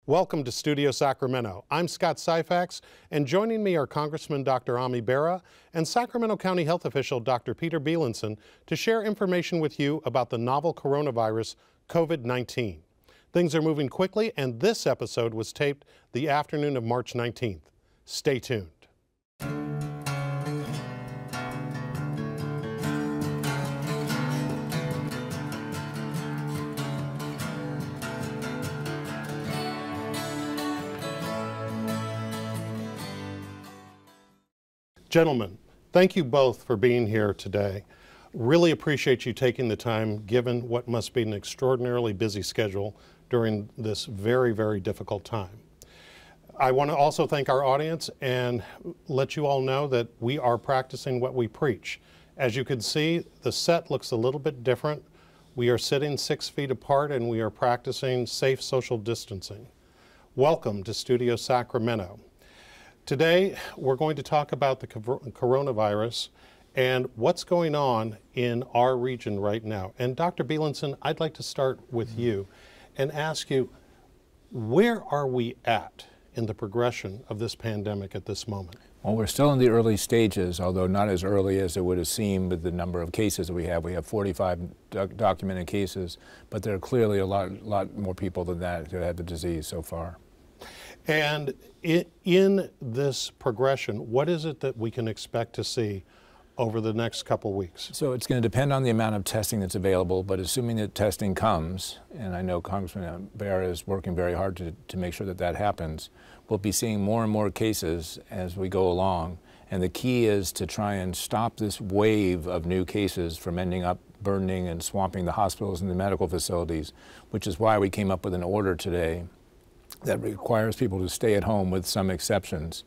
Welcome to Studio Sacramento. I'm Scott Syphax, and joining me are Congressman Dr. Bera and Sacramento County Health Official Dr. Peter Beilenson to share information with you about the novel coronavirus, COVID-19. Things are moving quickly, and this episode was taped the afternoon of March 19th. Stay tuned. Gentlemen, thank you both for being here today. Really appreciate you taking the time, given what must be an extraordinarily busy schedule during this very, very difficult time. I want to also thank our audience and let you all know that we are practicing what we preach. As you can see, the set looks a little bit different. We are sitting 6 feet apart and we are practicing safe social distancing. Welcome to Studio Sacramento. Today, we're going to talk about the coronavirus and what's going on in our region right now. And Dr. Beilenson, I'd like to start with you and ask you, where are we at in the progression of this pandemic at this moment? Well, we're still in the early stages, although not as early as it would have seemed with the number of cases that we have. We have 45 documented cases, but there are clearly a lot more people than that who had the disease so far. And in this progression, what is it that we can expect to see over the next couple weeks? So it's going to depend on the amount of testing that's available, but assuming that testing comes, and I know Congressman Bera is working very hard to make sure that that happens, we'll be seeing more and more cases as we go along. And the key is to try and stop this wave of new cases from ending up burdening and swamping the hospitals and the medical facilities, which is why we came up with an order today that requires people to stay at home with some exceptions,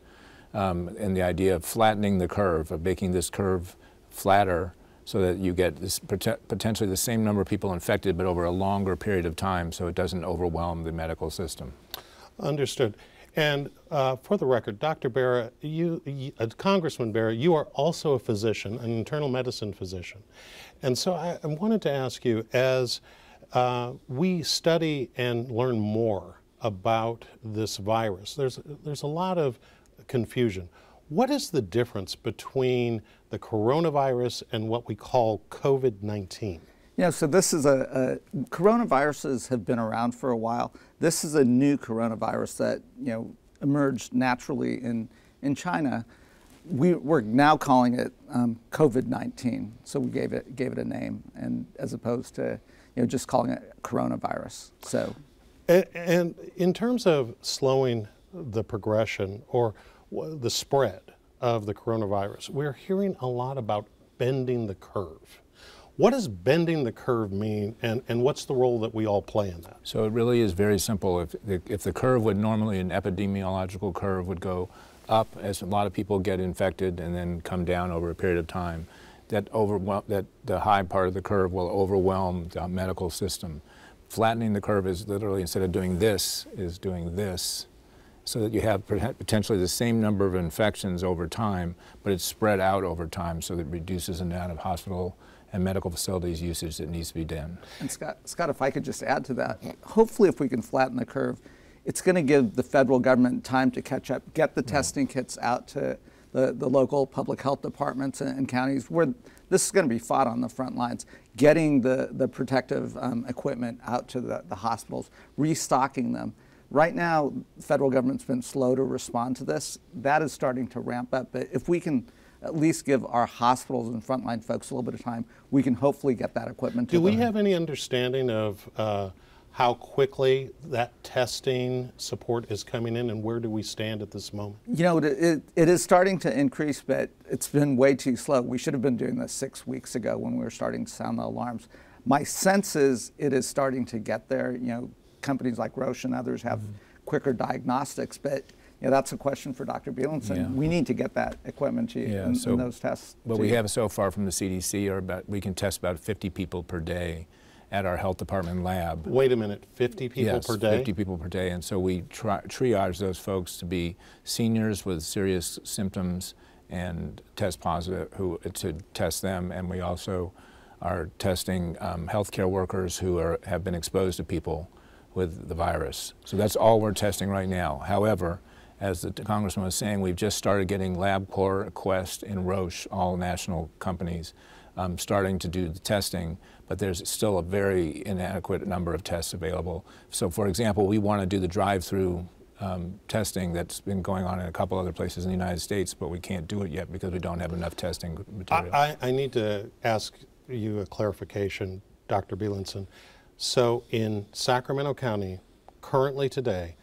and the idea of flattening the curve, of making this curve flatter so that you get this potentially the same number of people infected but over a longer period of time so it doesn't overwhelm the medical system. Understood. And for the record, Dr. Bera, Congressman Bera, you are also a physician, an internal medicine physician. And so I wanted to ask you, as we study and learn more about this virus, there's a lot of confusion. What is the difference between the coronavirus and what we call COVID-19? Yeah, so this is coronaviruses have been around for a while. This is a new coronavirus that emerged naturally in China. We're now calling it COVID-19. So we gave it a name, and as opposed to just calling it coronavirus. So. And in terms of slowing the progression or the spread of the coronavirus, we're hearing a lot about bending the curve. What does bending the curve mean, and what's the role that we all play in that? So it really is very simple. If the curve would normally, an epidemiological curve would go up as a lot of people get infected and then come down over a period of time, that the high part of the curve will overwhelm the medical system. Flattening the curve is literally, instead of doing this, is doing this, so that you have potentially the same number of infections over time, but it's spread out over time so that it reduces the amount of hospital and medical facilities usage that needs to be done. And Scott, if I could just add to that, hopefully if we can flatten the curve, it's going to give the federal government time to catch up, get the testing kits out to the local public health departments and counties where this is going to be fought on the front lines, getting the protective equipment out to the hospitals, restocking them. Right now, the federal government's been slow to respond to this. That is starting to ramp up. But if we can at least give our hospitals and frontline folks a little bit of time, we can hopefully get that equipment to them. Do we have any understanding of how quickly that testing support is coming in, and where do we stand at this moment? It is starting to increase, but it's been way too slow. We should have been doing this 6 weeks ago when we were starting to sound the alarms. My sense is it is starting to get there. Companies like Roche and others have quicker diagnostics, but that's a question for Dr. Beilenson. Yeah. We need to get that equipment to you and those tests. What we have so far from the CDC are we can test about 50 people per day at our health department lab. Wait a minute, 50 people per day? 50 people per day, and so we triage those folks to be seniors with serious symptoms and test positive, to test them, and we also are testing healthcare workers who have been exposed to people with the virus. So that's all we're testing right now. However, as the Congressman was saying, we've just started getting LabCorp, Quest, and Roche, all national companies, starting to do the testing, but there's still a very inadequate number of tests available. So for example, we want to do the drive-through testing that's been going on in a couple other places in the United States, but we can't do it yet because we don't have enough testing material. I need to ask you a clarification, Dr. Beilenson. So in Sacramento County, currently today,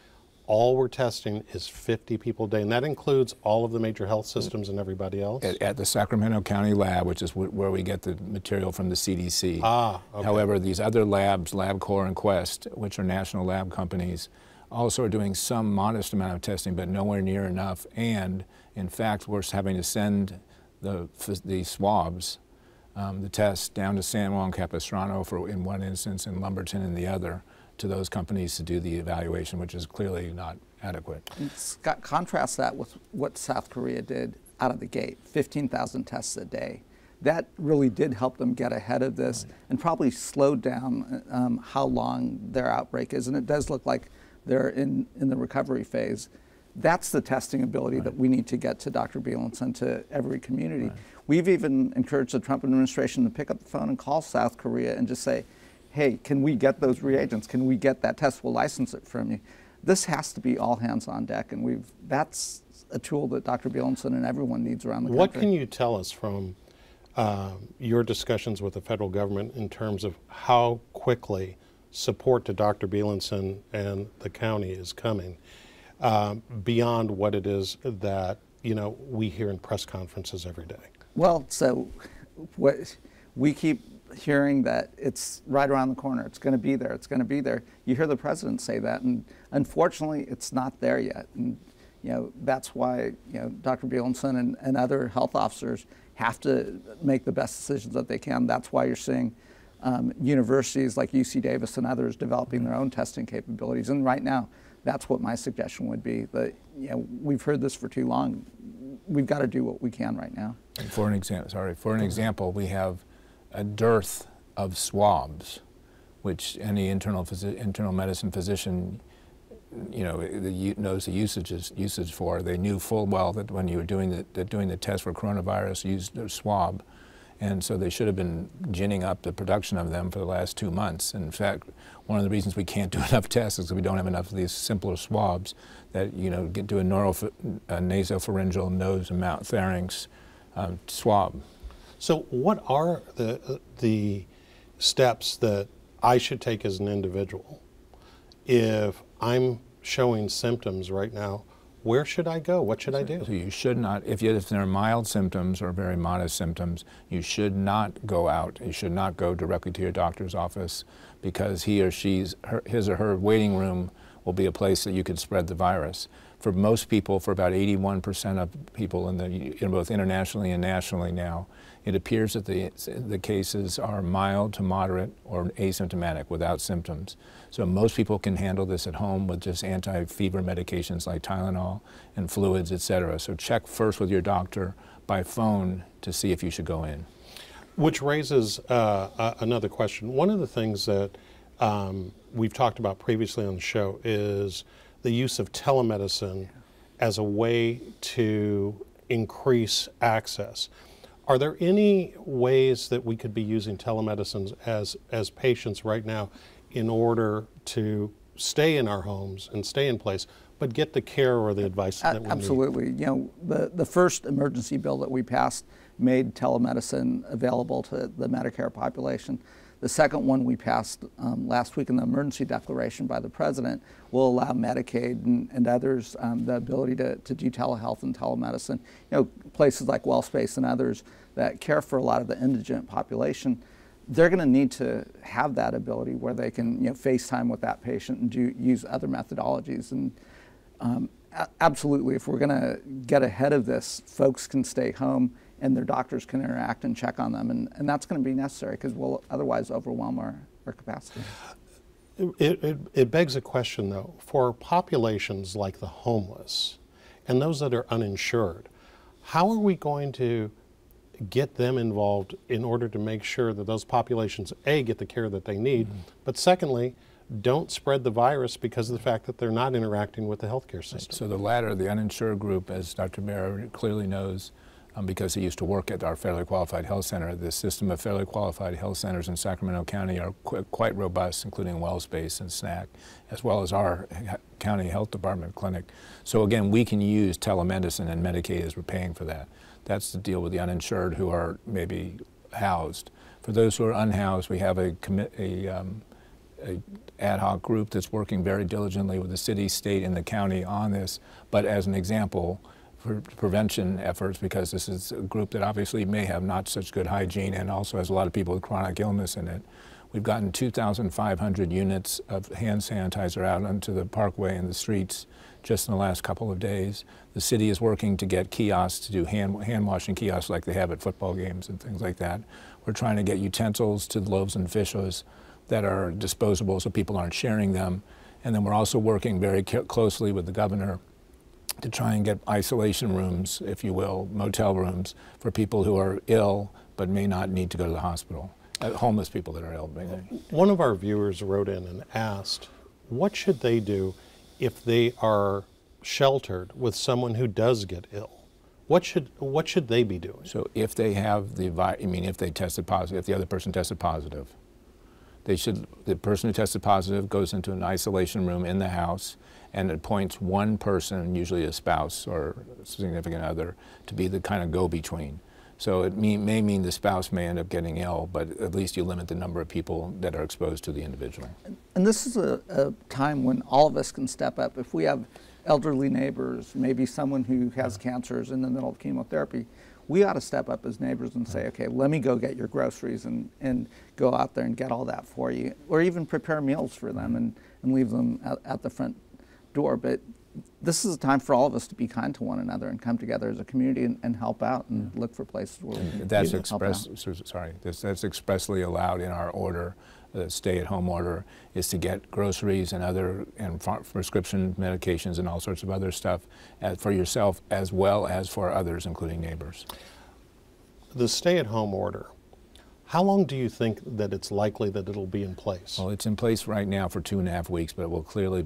all we're testing is 50 people a day, and that includes all of the major health systems and everybody else? At the Sacramento County lab, which is where we get the material from the CDC. Okay. However, these other labs, LabCorp and Quest, which are national lab companies, also are doing some modest amount of testing, but nowhere near enough. And in fact, we're having to send the swabs, the tests, down to San Juan Capistrano in one instance and Lumberton in the other, to those companies to do the evaluation, which is clearly not adequate. And Scott, contrast that with what South Korea did out of the gate, 15,000 tests a day. That really did help them get ahead of this and probably slowed down how long their outbreak is. And it does look like they're in the recovery phase. That's the testing ability that we need to get to Dr. Beilenson, to every community. We've even encouraged the Trump administration to pick up the phone and call South Korea and just say, hey, can we get those reagents? Can we get that test? We'll license it from you. This has to be all hands on deck, and that's a tool that Dr. Beilenson and everyone needs around the country. What can you tell us from your discussions with the federal government in terms of how quickly support to Dr. Beilenson and the county is coming beyond what it is that we hear in press conferences every day? Well, so we keep hearing that it's right around the corner, it's going to be there, it's going to be there. You hear the president say that, and unfortunately it's not there yet. And that's why Dr. Beilenson and other health officers have to make the best decisions that they can. That's why you're seeing universities like UC Davis and others developing their own testing capabilities. And right now, that's what my suggestion would be. That we've heard this for too long. We've got to do what we can right now. For an example, we have a dearth of swabs, which any internal medicine physician, knows the usage for. They knew full well that when you were doing the test for coronavirus, used a swab, and so they should have been ginning up the production of them for the last 2 months. And in fact, one of the reasons we can't do enough tests is because we don't have enough of these simpler swabs that get to a nasopharyngeal, nose and mouth, pharynx swab. So what are the steps that I should take as an individual if I'm showing symptoms right now? Where should I go? What should I do? So you should not, if there are mild symptoms or very modest symptoms, you should not go out. You should not go directly to your doctor's office, because he or his or her waiting room will be a place that you could spread the virus. For most people, for about 81% of people in both internationally and nationally now, it appears that the cases are mild to moderate or asymptomatic without symptoms. So most people can handle this at home with just anti-fever medications like Tylenol and fluids, etc. So check first with your doctor by phone to see if you should go in. Which raises another question. One of the things that we've talked about previously on the show is the use of telemedicine as a way to increase access. Are there any ways that we could be using telemedicine as patients right now in order to stay in our homes and stay in place, but get the care or the advice that we need? Absolutely. The first emergency bill that we passed made telemedicine available to the Medicare population. The second one we passed last week in the emergency declaration by the president will allow Medicaid and others the ability to do telehealth and telemedicine. Places like WellSpace and others that care for a lot of the indigent population, they're going to need to have that ability where they can FaceTime with that patient and use other methodologies. And absolutely, if we're going to get ahead of this, folks can stay home and their doctors can interact and check on them. And that's going to be necessary because we'll otherwise overwhelm our capacity. It begs a question, though. For populations like the homeless and those that are uninsured, how are we going to get them involved in order to make sure that those populations, A, get the care that they need, but secondly, don't spread the virus because of the fact that they're not interacting with the healthcare system. So the latter, the uninsured group, as Dr. Bera clearly knows, because he used to work at our federally qualified health center, the system of federally qualified health centers in Sacramento County are quite robust, including WellSpace and SNAC, as well as our county health department clinic. So again, we can use telemedicine, and Medicaid is paying for that. That's the deal with the uninsured who are maybe housed. For those who are unhoused, we have a ad hoc group that's working very diligently with the city, state, and the county on this. But as an example, for prevention efforts, because this is a group that obviously may have not such good hygiene and also has a lot of people with chronic illness in it, we've gotten 2,500 units of hand sanitizer out onto the parkway and the streets just in the last couple of days. The city is working to get kiosks to do hand washing kiosks like they have at football games and things like that. We're trying to get utensils to the loaves and fishes that are disposable so people aren't sharing them. And then we're also working very closely with the governor to try and get isolation rooms, if you will, motel rooms for people who are ill but may not need to go to the hospital. Homeless people that are ill. One of our viewers wrote in and asked, what should they do if they are sheltered with someone who does get ill? What should they be doing? So if they have the if they tested positive, if the other person tested positive, the person who tested positive goes into an isolation room in the house and appoints one person, usually a spouse or a significant other, to be the kind of go-between. So it may mean the spouse may end up getting ill, but at least you limit the number of people that are exposed to the individual. And this is a time when all of us can step up. If we have elderly neighbors, maybe someone who has cancers in the middle of chemotherapy, we ought to step up as neighbors and say, okay, let me go get your groceries and go out there and get all that for you, or even prepare meals for them and leave them at the front door. But this is a time for all of us to be kind to one another and come together as a community and help out and look for places where we can that's help out. That's expressly allowed in our order. The stay-at-home order is to get groceries and prescription medications and all sorts of other stuff for yourself as well as for others, including neighbors. The stay-at-home order, how long do you think that it's likely that it'll be in place? Well, it's in place right now for 2.5 weeks, but it will clearly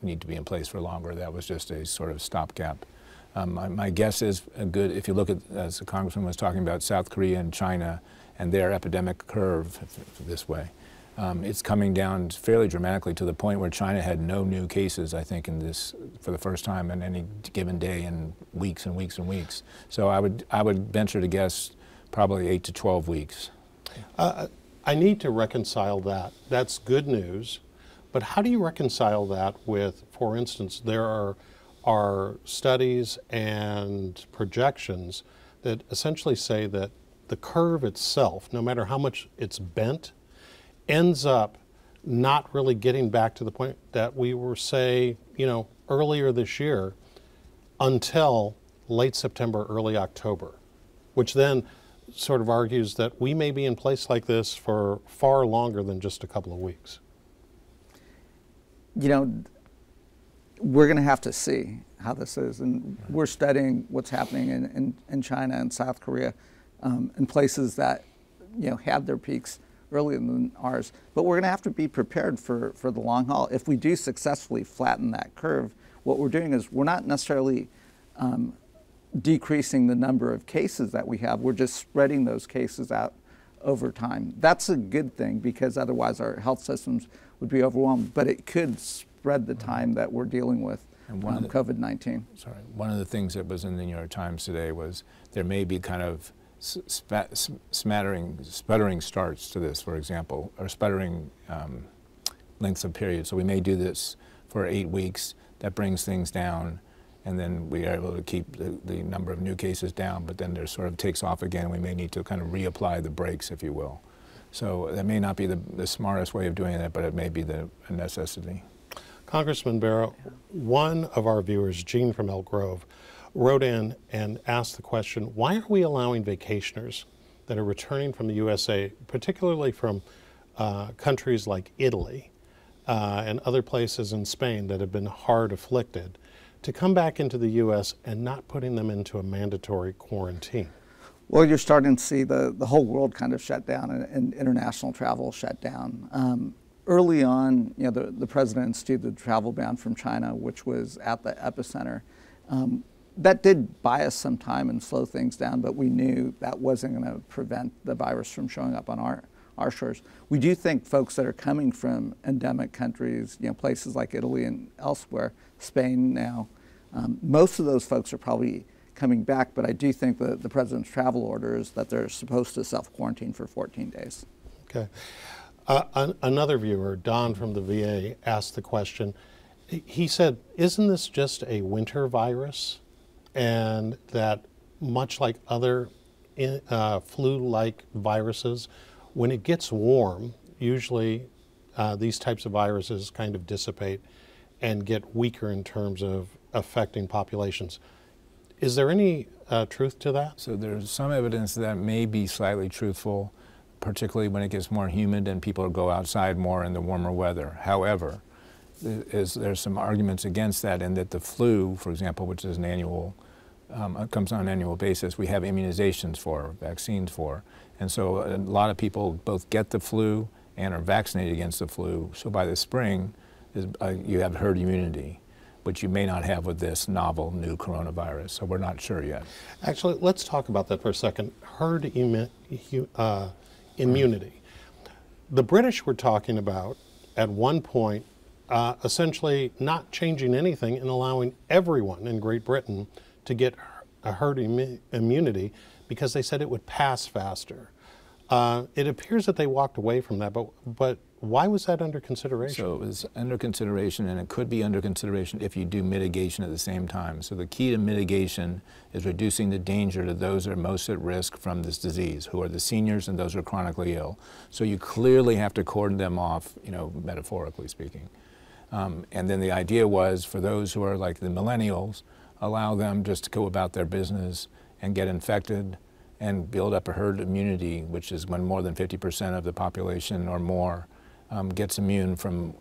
need to be in place for longer. That was just a sort of stopgap. My guess is if you look at, as the Congressman was talking about, South Korea and China and their epidemic curve this way. It's coming down fairly dramatically to the point where China had no new cases, I think, for the first time in any given day in weeks and weeks and weeks. So I would venture to guess probably 8 to 12 weeks. I need to reconcile that. That's good news, but how do you reconcile that with, for instance, there are studies and projections that essentially say that the curve itself, no matter how much it's bent, ends up not really getting back to the point that we were, say, earlier this year until late September, early October, which then sort of argues that we may be in place like this for far longer than just a couple of weeks. We're going to have to see how this is, and we're studying what's happening in China and South Korea, in places that had their peaks earlier than ours. But we're going to have to be prepared for the long haul. If we do successfully flatten that curve, what we're doing is we're not necessarily decreasing the number of cases that we have. We're just spreading those cases out over time. That's a good thing, because otherwise our health systems would be overwhelmed. But it could spread the time that we're dealing with COVID-19. Sorry, one of the things that was in the New York Times today was there may be kind of sputtering starts to this, for example, or sputtering lengths of periods. So we may do this for 8 weeks. That brings things down, and then we are able to keep the number of new cases down, but then there sort of takes off again. We may need to kind of reapply the brakes, if you will. So that may not be the smartest way of doing that, but it may be a necessity. Congressman Bera, one of our viewers, Jean from Elk Grove, wrote in and asked the question, why are we allowing vacationers that are returning from the USA, particularly from countries like Italy and other places in Spain that have been hard afflicted, to come back into the U.S. and not putting them into a mandatory quarantine? Well, you're starting to see the whole world kind of shut down and international travel shut down. early on, the president instituted the travel ban from China, which was at the epicenter. That did buy us some time and slow things down, but we knew that wasn't going to prevent the virus from showing up on our shores. We do think folks that are coming from endemic countries, places like Italy and elsewhere, Spain now, most of those folks are probably coming back, but I do think that the president's travel order is that they're supposed to self-quarantine for 14 days. Okay. Another viewer, Don from the VA, asked the question. He said, isn't this just a winter virus? And that much like other flu-like viruses, when it gets warm, usually these types of viruses kind of dissipate and get weaker in terms of affecting populations. Is there any truth to that? So there's some evidence that may be slightly truthful, particularly when it gets more humid and people go outside more in the warmer weather. However, there's some arguments against that, in that the flu, for example, which is an annual, comes on an annual basis, we have immunizations for, vaccines for. And so a lot of people both get the flu and are vaccinated against the flu. So by the spring, you have herd immunity, which you may not have with this novel new coronavirus. So we're not sure yet. Actually, let's talk about that for a second. Herd immunity. The British were talking about, at one point, essentially not changing anything and allowing everyone in Great Britain to get a herd immunity because they said it would pass faster. It appears that they walked away from that, but why was that under consideration? So it was under consideration, and it could be under consideration if you do mitigation at the same time. So the key to mitigation is reducing the danger to those that are most at risk from this disease, who are the seniors and those who are chronically ill. So you clearly have to cordon them off, metaphorically speaking. And then the idea was, for those who are like the millennials, allow them just to go about their business and get infected and build up a herd immunity, which is when more than 50% of the population or more gets immune from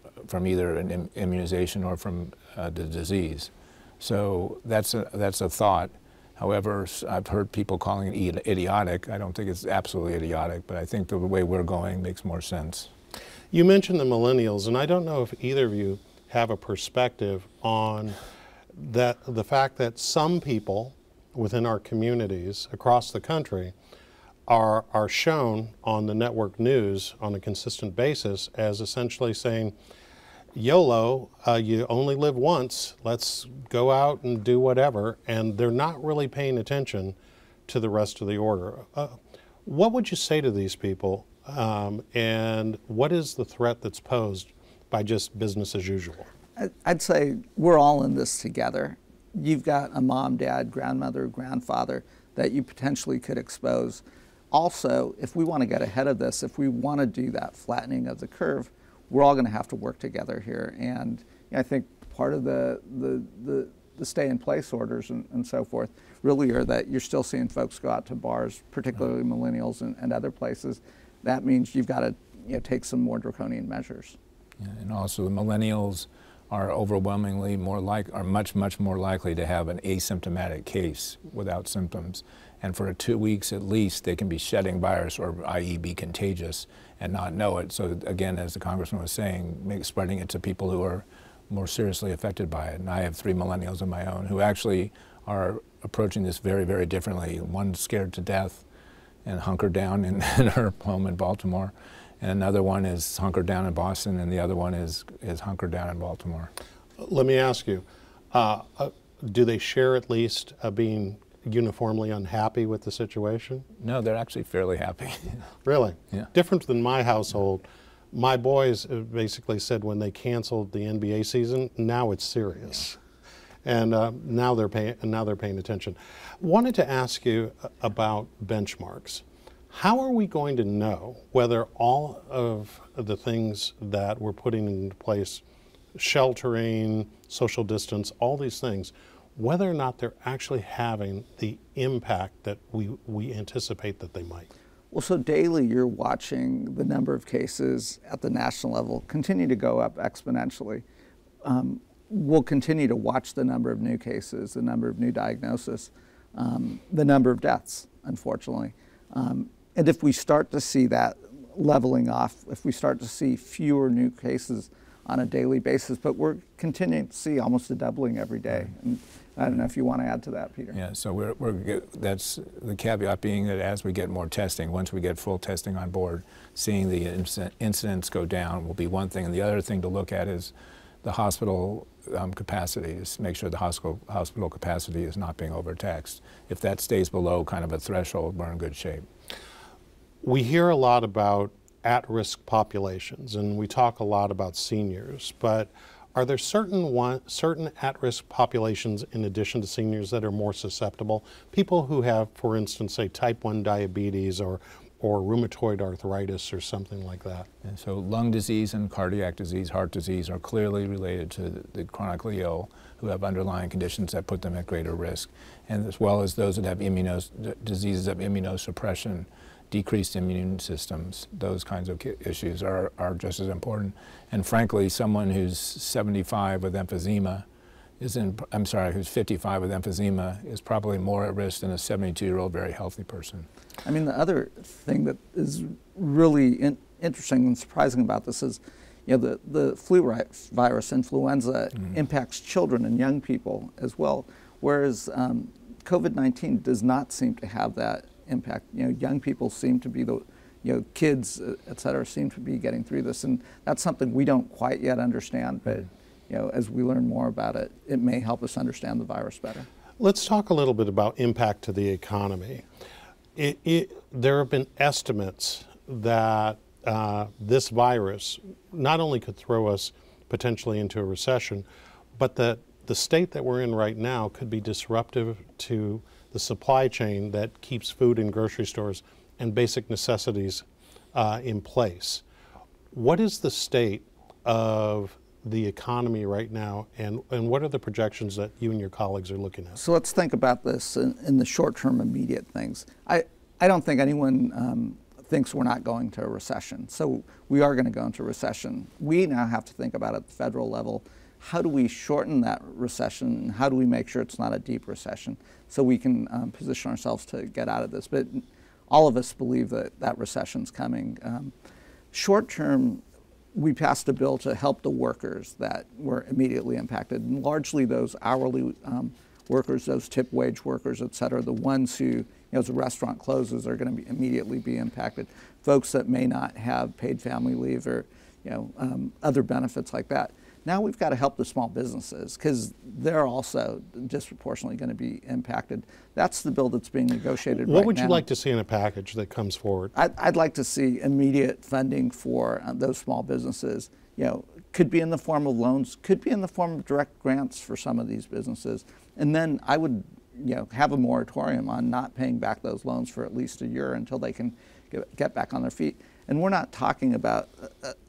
either an immunization or from the disease. So that's a thought. However, I've heard people calling it idiotic. I don't think it's absolutely idiotic, but I think the way we're going makes more sense. You mentioned the millennials, and I don't know if either of you have a perspective on the fact that some people within our communities across the country are shown on the network news on a consistent basis as essentially saying, YOLO, you only live once, let's go out and do whatever, and they're not really paying attention to the rest of the order. What would you say to these people, and what is the threat that's posed by just business as usual? I'd say we're all in this together. You've got a mom, dad, grandmother, grandfather that you potentially could expose. Also, if we want to get ahead of this, if we want to do that flattening of the curve, we're all going to have to work together here. And I think part of the stay-in-place orders and so forth really are that you're still seeing folks go out to bars, particularly millennials and other places. That means you've got to take some more draconian measures. Yeah, and also the millennials are overwhelmingly much more likely to have an asymptomatic case without symptoms. And for 2 weeks at least, they can be shedding virus, or i.e. be contagious and not know it. So again, as the Congressman was saying, spreading it to people who are more seriously affected by it. And I have 3 millennials of my own who actually are approaching this very, very differently. One's scared to death and hunkered down in her home in Baltimore. And another one is hunkered down in Boston, and the other one is hunkered down in Baltimore. Let me ask you, do they share at least being uniformly unhappy with the situation? No, they're actually fairly happy. Really? Yeah. Different than my household. My boys basically said when they canceled the NBA season, now it's serious. Yeah. And now they're paying attention. Wanted to ask you about benchmarks. How are we going to know whether all of the things that we're putting into place, sheltering, social distance, all these things, whether or not they're actually having the impact that we anticipate that they might? Well, so daily you're watching the number of cases at the national level continue to go up exponentially. We'll continue to watch the number of new cases, the number of new diagnoses, the number of deaths, unfortunately. And if we start to see that leveling off if we start to see fewer new cases on a daily basis, but we're continuing to see almost a doubling every day. And I don't know if you want to add to that, Peter. Yeah, so that's the caveat being that as we get more testing, once we get full testing on board, seeing the incidents go down will be one thing. And the other thing to look at is the hospital capacity, is make sure the hospital capacity is not being overtaxed. If that stays below kind of a threshold, we're in good shape. We hear a lot about at-risk populations, and we talk a lot about seniors, but are there certain at-risk populations in addition to seniors that are more susceptible? People who have, for instance, say type 1 diabetes or rheumatoid arthritis or something like that. And so lung disease and cardiac disease, heart disease are clearly related to the chronically ill who have underlying conditions that put them at greater risk, and as well as those that have diseases of immunosuppression, decreased immune systems. Those kinds of issues are just as important. And frankly, someone who's 75 with emphysema who's 55 with emphysema is probably more at risk than a 72-year-old very healthy person. I mean, the other thing that is really interesting and surprising about this is, you know, the flu virus, influenza, impacts children and young people as well, whereas COVID-19 does not seem to have that impact. You know, young people seem to be kids, et cetera, seem to be getting through this, and that's something we don't quite yet understand, but you know, as we learn more about it, it may help us understand the virus better. Let's talk a little bit about impact to the economy. There have been estimates that this virus not only could throw us potentially into a recession, but that the state that we're in right now could be disruptive to the supply chain that keeps food in grocery stores and basic necessities in place. What is the state of the economy right now, and what are the projections that you and your colleagues are looking at? So let's think about this in the short-term immediate things. I don't think anyone thinks we're not going to a recession. So we are going to go into a recession. We now have to think about at the federal level, how do we shorten that recession? How do we make sure it's not a deep recession so we can position ourselves to get out of this? But all of us believe that that recession's coming. Short term, we passed a bill to help the workers that were immediately impacted, and largely those hourly workers, those tip wage workers, et cetera, the ones who, you know, as a restaurant closes, are going to immediately be impacted. Folks that may not have paid family leave or, you know, other benefits like that. Now we've got to help the small businesses because they're also disproportionately going to be impacted. That's the bill that's being negotiated right now. What would you like to see in a package that comes forward? I'd like to see immediate funding for those small businesses. You know, could be in the form of loans, could be in the form of direct grants for some of these businesses. And then I would, you know, have a moratorium on not paying back those loans for at least a year until they can get back on their feet. And we're not talking about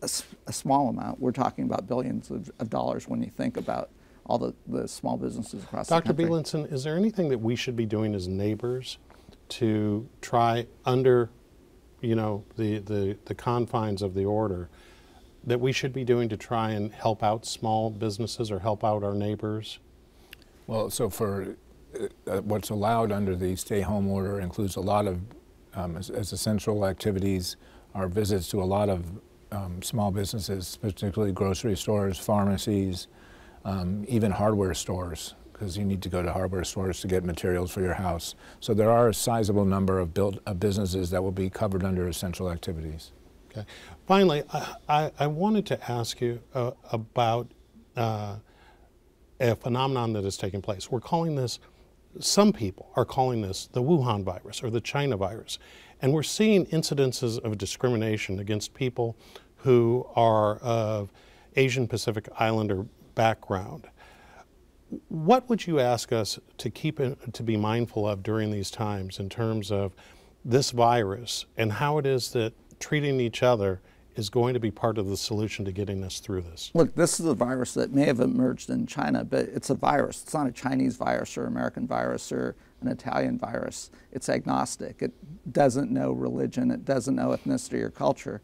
a small amount. We're talking about billions of dollars when you think about all the small businesses across the country. Dr. Beilenson, is there anything that we should be doing as neighbors to try under, you know, the confines of the order that we should be doing to try and help out small businesses or help out our neighbors? Well, so for what's allowed under the stay-home order includes a lot of, as essential activities, our visits to a lot of small businesses, particularly grocery stores, pharmacies, even hardware stores, because you need to go to hardware stores to get materials for your house. So there are a sizable number of businesses that will be covered under essential activities. Okay. Finally, I wanted to ask you about a phenomenon that is taking place. We're calling this, some people are calling this the Wuhan virus or the China virus. And we're seeing incidences of discrimination against people who are of Asian Pacific Islander background. What would you ask us to be mindful of during these times in terms of this virus and how it is that treating each other is going to be part of the solution to getting us through this? Look, this is a virus that may have emerged in China, but it's a virus. It's not a Chinese virus or American virus or an Italian virus. It's agnostic. It doesn't know religion. It doesn't know ethnicity or culture.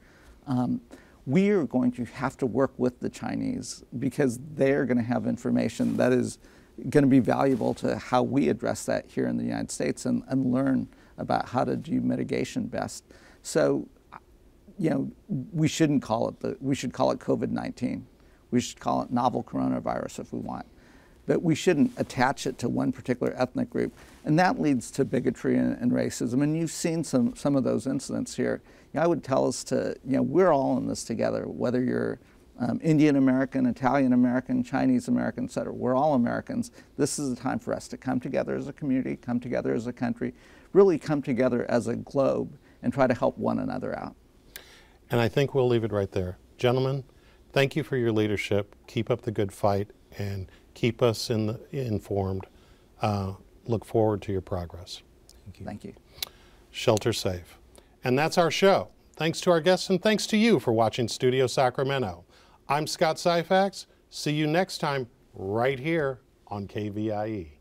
We are going to have to work with the Chinese because they're going to have information that is going to be valuable to how we address that here in the United States and learn about how to do mitigation best. So we shouldn't call it we should call it COVID-19. We should call it novel coronavirus if we want. But we shouldn't attach it to one particular ethnic group. And that leads to bigotry and racism. And you've seen some of those incidents here. I would tell us to, we're all in this together, whether you're Indian American, Italian American, Chinese American, et cetera. We're all Americans. This is a time for us to come together as a community, come together as a country, really come together as a globe and try to help one another out. And I think we'll leave it right there. Gentlemen, thank you for your leadership. Keep up the good fight and keep us informed. Look forward to your progress. Thank you. Thank you. Shelter safe. And that's our show. Thanks to our guests and thanks to you for watching Studio Sacramento. I'm Scott Syphax. See you next time right here on KVIE.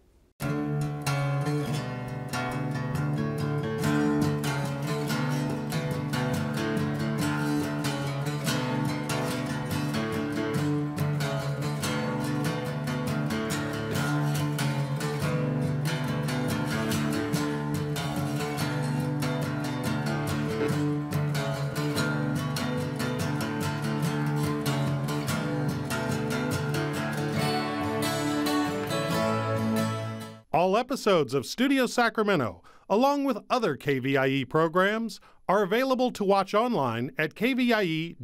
All episodes of Studio Sacramento, along with other KVIE programs, are available to watch online at kvie.org/video.